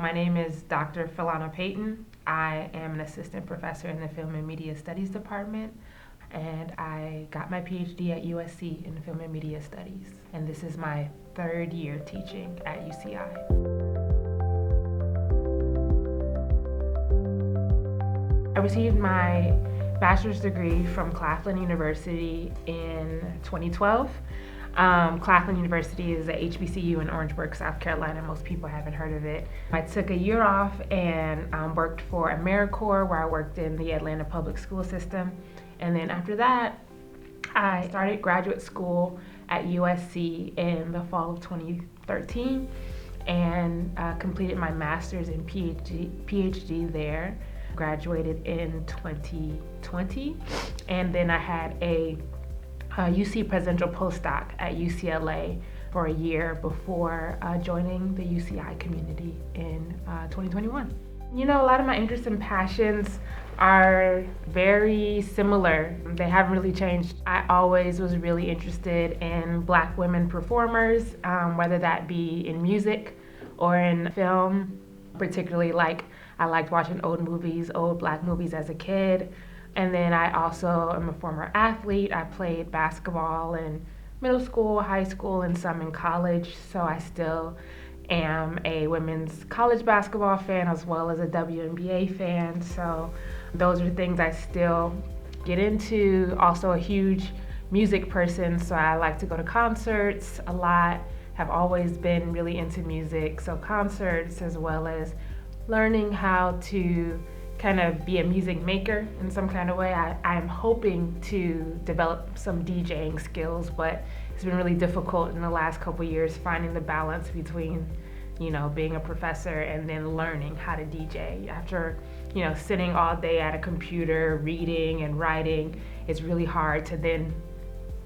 My name is Dr. Payton. I am an assistant professor in the Film and Media Studies department, and I got my PhD at USC in Film and Media Studies. And this is my third year teaching at UCI. I received my bachelor's degree from Claflin University in 2012. Claflin University is a HBCU in Orangeburg, South Carolina. Most people haven't heard of it. I took a year off and worked for AmeriCorps, where I worked in the Atlanta public school system. And then after that, I started graduate school at USC in the fall of 2013 and completed my master's and PhD there. Graduated in 2020, and then I had a UC presidential postdoc at UCLA for a year before joining the UCI community in 2021. You know, a lot of my interests and passions are very similar. They haven't really changed. I always was really interested in Black women performers, whether that be in music or in film, particularly I liked watching old Black movies as a kid. And then I also am a former athlete. I played basketball in middle school, high school, and some in college. So I still am a women's college basketball fan as well as a WNBA fan. So those are things I still get into. Also a huge music person, so I like to go to concerts a lot. Have always been really into music, so concerts as well as learning how to kind of be a music maker in some kind of way. I'm hoping to develop some DJing skills, but it's been really difficult in the last couple years finding the balance between, being a professor and then learning how to DJ. After, sitting all day at a computer, reading and writing, it's really hard to then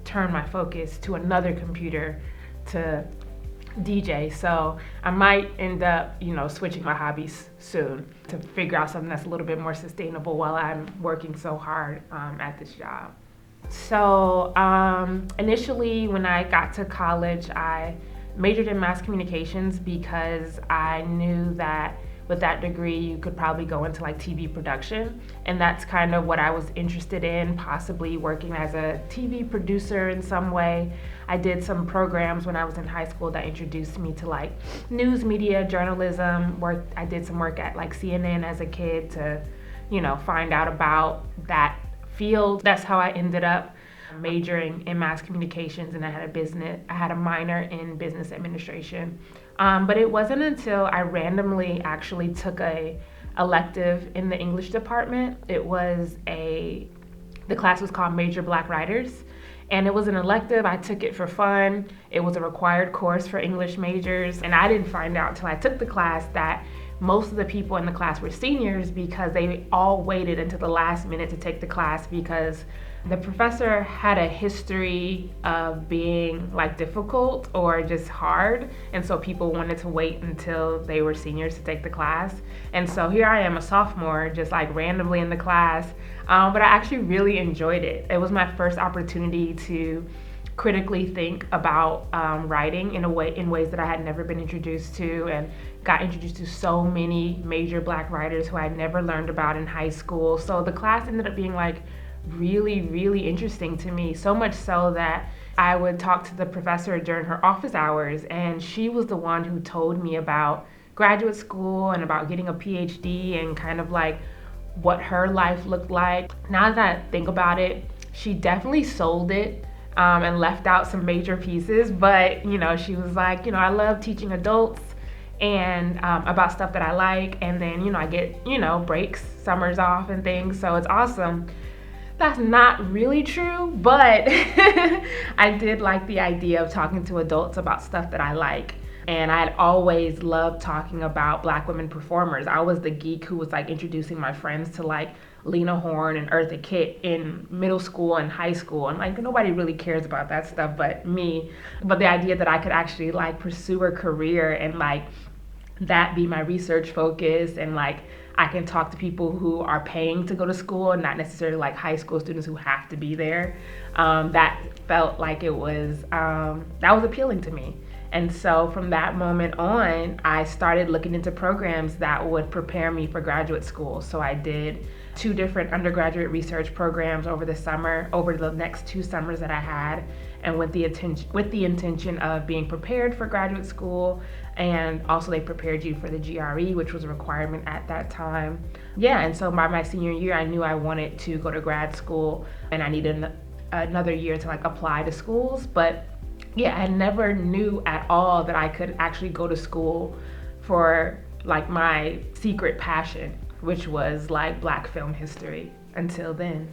turn my focus to another computer to DJ. So I might end up, switching my hobbies soon to figure out something that's a little bit more sustainable while I'm working so hard at this job. So initially when I got to college, I majored in mass communications because I knew that with that degree you could probably go into TV production, and that's kind of what I was interested in, possibly working as a TV producer in some way. I did some programs when I was in high school that introduced me to news media, journalism. I did some work at CNN as a kid to, find out about that field. That's how I ended up majoring in mass communications, and I had a minor in business administration. But it wasn't until I randomly actually took a elective in the English department. The class was called Major Black Writers, and it was an elective. I took it for fun. It was a required course for English majors, and I didn't find out till I took the class that most of the people in the class were seniors because they all waited until the last minute to take the class because the professor had a history of being difficult or just hard, and so people wanted to wait until they were seniors to take the class. And so here I am, a sophomore, just randomly in the class, but I actually really enjoyed it. It was my first opportunity to critically think about writing in ways that I had never been introduced to, and got introduced to so many major Black writers who I had never learned about in high school. So the class ended up being really, really interesting to me, so much so that I would talk to the professor during her office hours, and she was the one who told me about graduate school and about getting a PhD and kind of what her life looked like. Now that I think about it, she definitely sold it and left out some major pieces, but she was I love teaching adults and about stuff that I like, and then I get breaks, summers off and things, so it's awesome. That's not really true, but I did like the idea of talking to adults about stuff that I like. And I had always loved talking about Black women performers. I was the geek who was introducing my friends to Lena Horne and Eartha Kitt in middle school and high school. And nobody really cares about that stuff but me. But the idea that I could actually pursue a career and that be my research focus, and I can talk to people who are paying to go to school and not necessarily high school students who have to be there. That felt like that was appealing to me. And so from that moment on, I started looking into programs that would prepare me for graduate school. So I did 2 different undergraduate research programs over the next 2 summers that I had, and with the intention of being prepared for graduate school. And also they prepared you for the GRE, which was a requirement at that time. Yeah, and so by my senior year, I knew I wanted to go to grad school, and I needed another year to apply to schools. But yeah, I never knew at all that I could actually go to school for my secret passion, which was Black film history until then.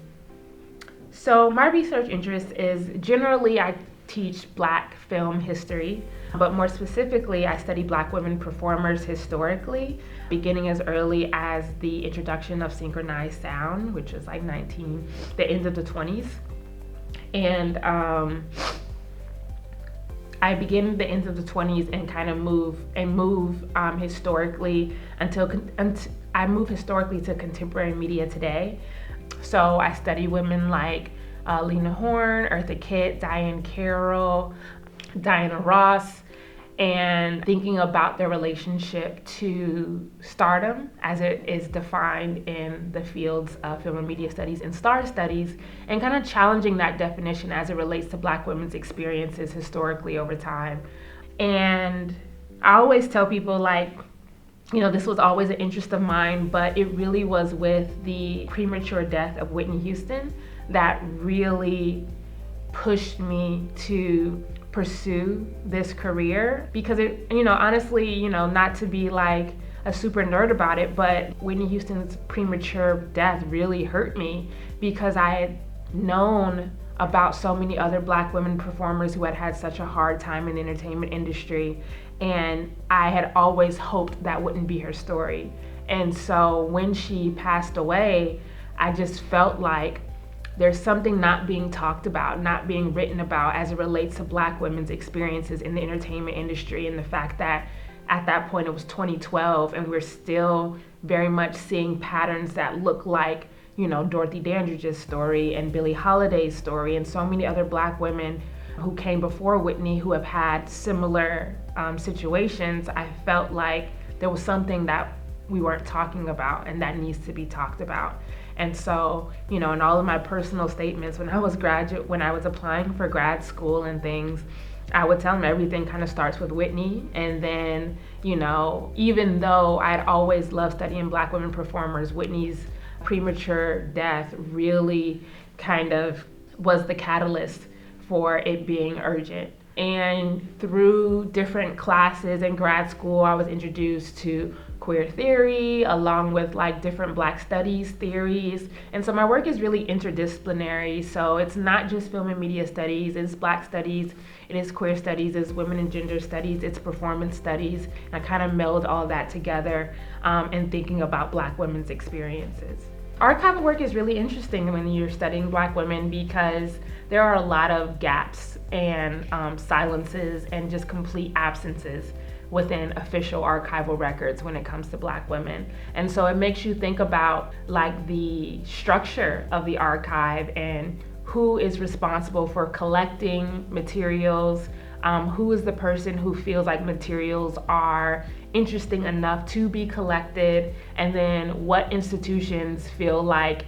So my research interest is generally I teach Black film history, but more specifically, I study Black women performers historically, beginning as early as the introduction of synchronized sound, which is the end of the 20s. And I begin the end of the 20s and kind of move historically I move historically to contemporary media today. So I study women like Lena Horne, Eartha Kitt, Diane Carroll, Diana Ross, and thinking about their relationship to stardom as it is defined in the fields of film and media studies and star studies, and kind of challenging that definition as it relates to Black women's experiences historically over time. And I always tell people this was always an interest of mine, but it really was with the premature death of Whitney Houston that really pushed me to pursue this career, because it, honestly, not to be a super nerd about it, but Whitney Houston's premature death really hurt me, because I had known about so many other Black women performers who had had such a hard time in the entertainment industry, and I had always hoped that wouldn't be her story. And so when she passed away, I just felt like there's something not being talked about, not being written about as it relates to Black women's experiences in the entertainment industry, and the fact that at that point it was 2012 and we're still very much seeing patterns that look like, Dorothy Dandridge's story and Billie Holiday's story and so many other Black women who came before Whitney who have had similar situations. I felt like there was something that we weren't talking about and that needs to be talked about. And so, in all of my personal statements when I was applying for grad school and things, I would tell them everything kind of starts with Whitney. And then, even though I'd always loved studying Black women performers, Whitney's premature death really kind of was the catalyst for it being urgent. And through different classes in grad school, I was introduced to queer theory along with different Black studies theories. And so my work is really interdisciplinary. So it's not just film and media studies, it's Black studies, it is queer studies, it's women and gender studies, it's performance studies. And I kind of meld all that together in thinking about Black women's experiences. Archival work is really interesting when you're studying Black women, because there are a lot of gaps and silences and just complete absences within official archival records when it comes to Black women. And so it makes you think about the structure of the archive and who is responsible for collecting materials, who is the person who feels like materials are interesting enough to be collected, and then what institutions feel like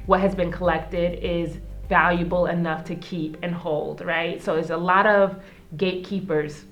what has been collected is valuable enough to keep and hold, right? So there's a lot of gatekeepers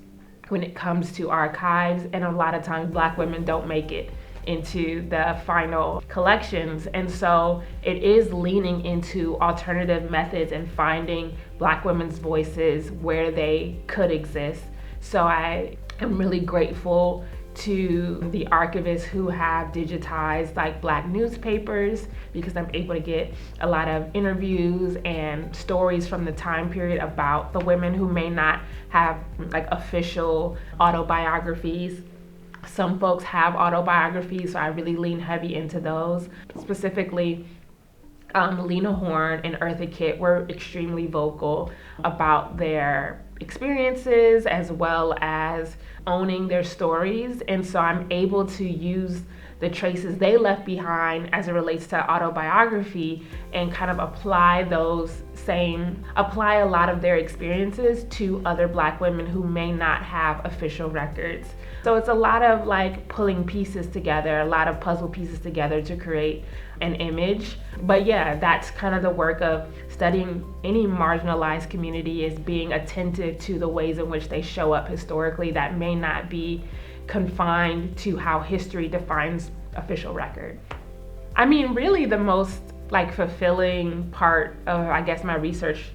when it comes to archives, and a lot of times Black women don't make it into the final collections. And so it is leaning into alternative methods and finding Black women's voices where they could exist. So I am really grateful to the archivists who have digitized Black newspapers, because I'm able to get a lot of interviews and stories from the time period about the women who may not have official autobiographies. Some folks have autobiographies, so I really lean heavy into those. Specifically, Lena Horne and Eartha Kitt were extremely vocal about their experiences as well as owning their stories. And so I'm able to use the traces they left behind as it relates to autobiography and kind of apply a lot of their experiences to other Black women who may not have official records. So it's a lot of like pulling pieces together, a lot of puzzle pieces together to create an image. But yeah, that's kind of the work of studying any marginalized community, is being attentive to the ways in which they show up historically that may not be confined to how history defines official record. I mean, really the most like fulfilling part of, I guess, my research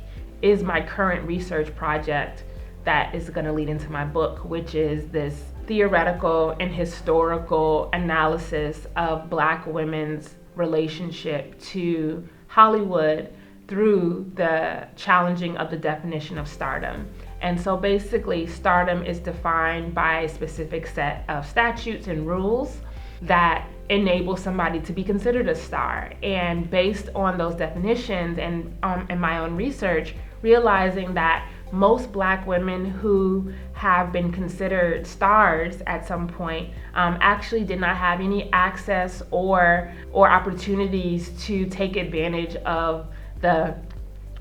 is my current research project that is going to lead into my book, which is this theoretical and historical analysis of Black women's relationship to Hollywood through the challenging of the definition of stardom. And so basically, stardom is defined by a specific set of statutes and rules that enable somebody to be considered a star. And based on those definitions and in my own research, realizing that most Black women who have been considered stars at some point actually did not have any access or opportunities to take advantage of the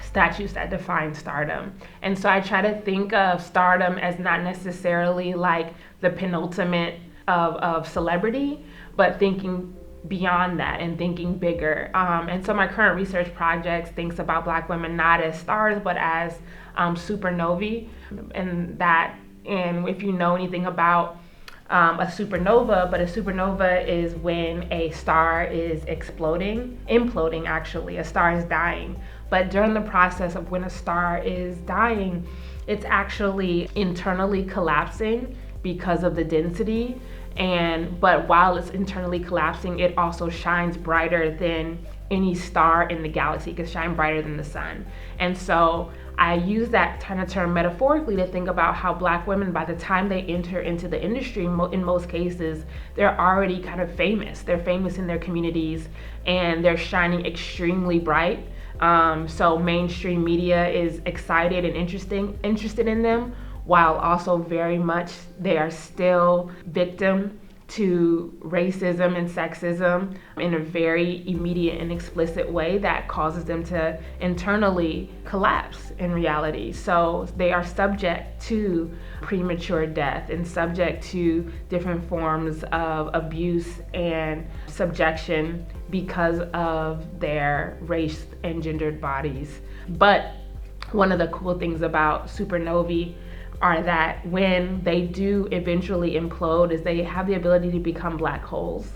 statutes that define stardom. And so I try to think of stardom as not necessarily like the penultimate of celebrity, but thinking beyond that and thinking bigger. And so my current research project thinks about Black women not as stars, but as supernovae. And if you know anything about a supernova is when a star is imploding actually, a star is dying. But during the process of when a star is dying, it's actually internally collapsing because of the density. But while it's internally collapsing, it also shines brighter than any star in the galaxy. It can shine brighter than the sun. And so I use that kind of term metaphorically to think about how Black women, by the time they enter into the industry, in most cases, they're already kind of famous. They're famous in their communities and they're shining extremely bright. So mainstream media is excited and interested in them, while also very much they are still victim to racism and sexism in a very immediate and explicit way that causes them to internally collapse in reality. So they are subject to premature death and subject to different forms of abuse and subjection because of their race and gendered bodies. But one of the cool things about supernovae are that when they do eventually implode is they have the ability to become black holes.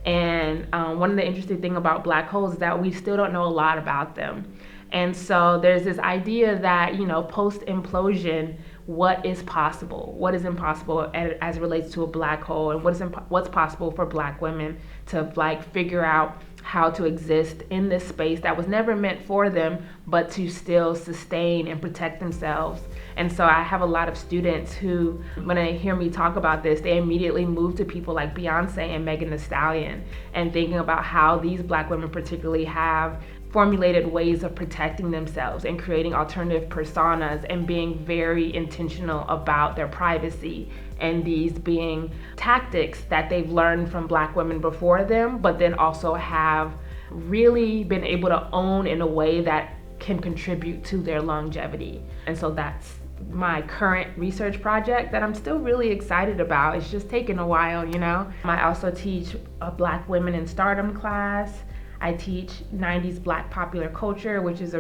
And one of the interesting things about black holes is that we still don't know a lot about them. And so there's this idea that, post-implosion, what is possible? What is impossible as it relates to a black hole, and what's possible for Black women to figure out how to exist in this space that was never meant for them, but to still sustain and protect themselves. And so I have a lot of students who, when they hear me talk about this, they immediately move to people like Beyonce and Megan Thee Stallion, and thinking about how these Black women particularly have formulated ways of protecting themselves and creating alternative personas and being very intentional about their privacy, and these being tactics that they've learned from Black women before them, but then also have really been able to own in a way that can contribute to their longevity. And so that's my current research project that I'm still really excited about. It's just taken a while, I also teach a Black Women in Stardom class. I teach 90s Black popular culture, which is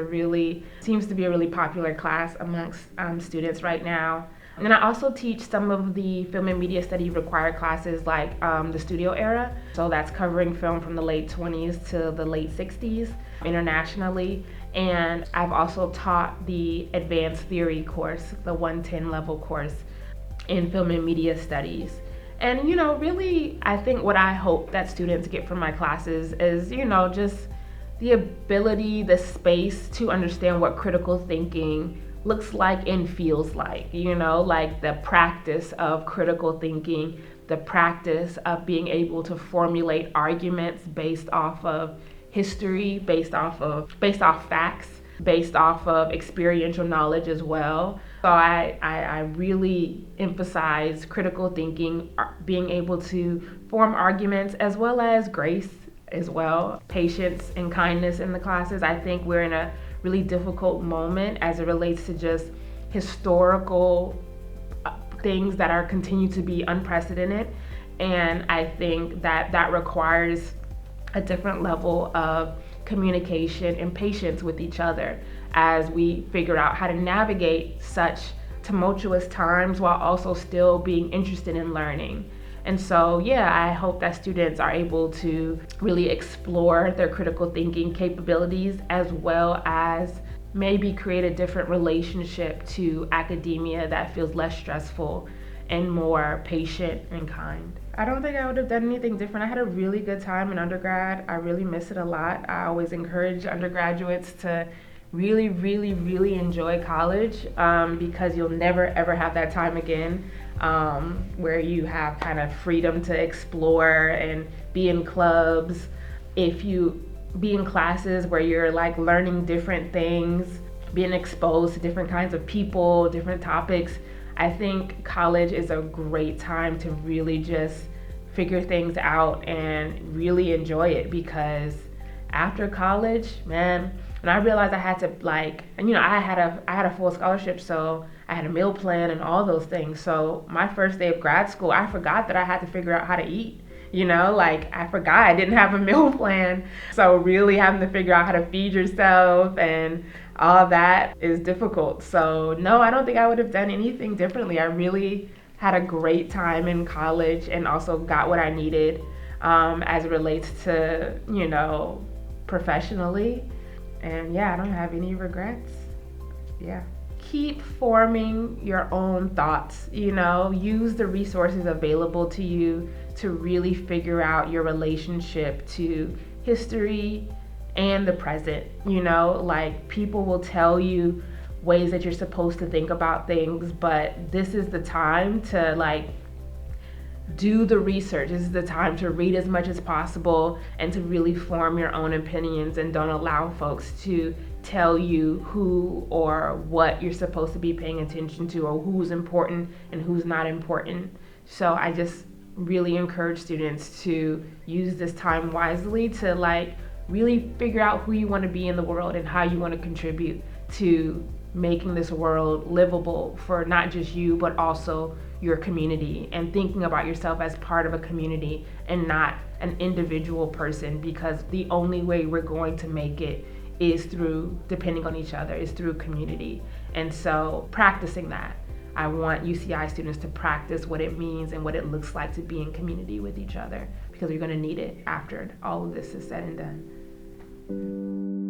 seems to be a really popular class amongst students right now. And then I also teach some of the film and media study required classes like the studio era. So that's covering film from the late 20s to the late 60s internationally. And I've also taught the advanced theory course, the 110 level course in film and media studies. And, really, I think what I hope that students get from my classes is, just the ability, the space to understand what critical thinking looks like and feels like, like the practice of critical thinking, the practice of being able to formulate arguments based off of history, based off facts, based off of experiential knowledge as well. So I really emphasize critical thinking, being able to form arguments, as well as grace as well, patience and kindness in the classes. I think we're in a really difficult moment as it relates to just historical things that are continue to be unprecedented. And I think that requires a different level of communication and patience with each other as we figure out how to navigate such tumultuous times while also still being interested in learning. And so, yeah, I hope that students are able to really explore their critical thinking capabilities, as well as maybe create a different relationship to academia that feels less stressful and more patient and kind. I don't think I would have done anything different. I had a really good time in undergrad. I really miss it a lot. I always encourage undergraduates to really, really, really enjoy college, because you'll never ever have that time again, where you have kind of freedom to explore and be in clubs. If you be in classes where you're like learning different things, being exposed to different kinds of people, different topics, I think college is a great time to really just figure things out and really enjoy it, because after college, man, and I realized I had to I had a full scholarship, so I had a meal plan and all those things. So my first day of grad school, I forgot that I had to figure out how to eat. I forgot I didn't have a meal plan. So really having to figure out how to feed yourself and all that is difficult. So no, I don't think I would have done anything differently. I really had a great time in college and also got what I needed, as it relates to, professionally. And yeah, I don't have any regrets. Yeah. Keep forming your own thoughts, use the resources available to you to really figure out your relationship to history and the present. People will tell you ways that you're supposed to think about things, but this is the time to do the research. This is the time to read as much as possible and to really form your own opinions, and don't allow folks to tell you who or what you're supposed to be paying attention to, or who's important and who's not important. So I just really encourage students to use this time wisely to really figure out who you want to be in the world and how you want to contribute to making this world livable for not just you, but also your community, and thinking about yourself as part of a community and not an individual person, because the only way we're going to make it is through depending on each other, is through community. And so practicing that, I want UCI students to practice what it means and what it looks like to be in community with each other, because you're going to need it after all of this is said and done.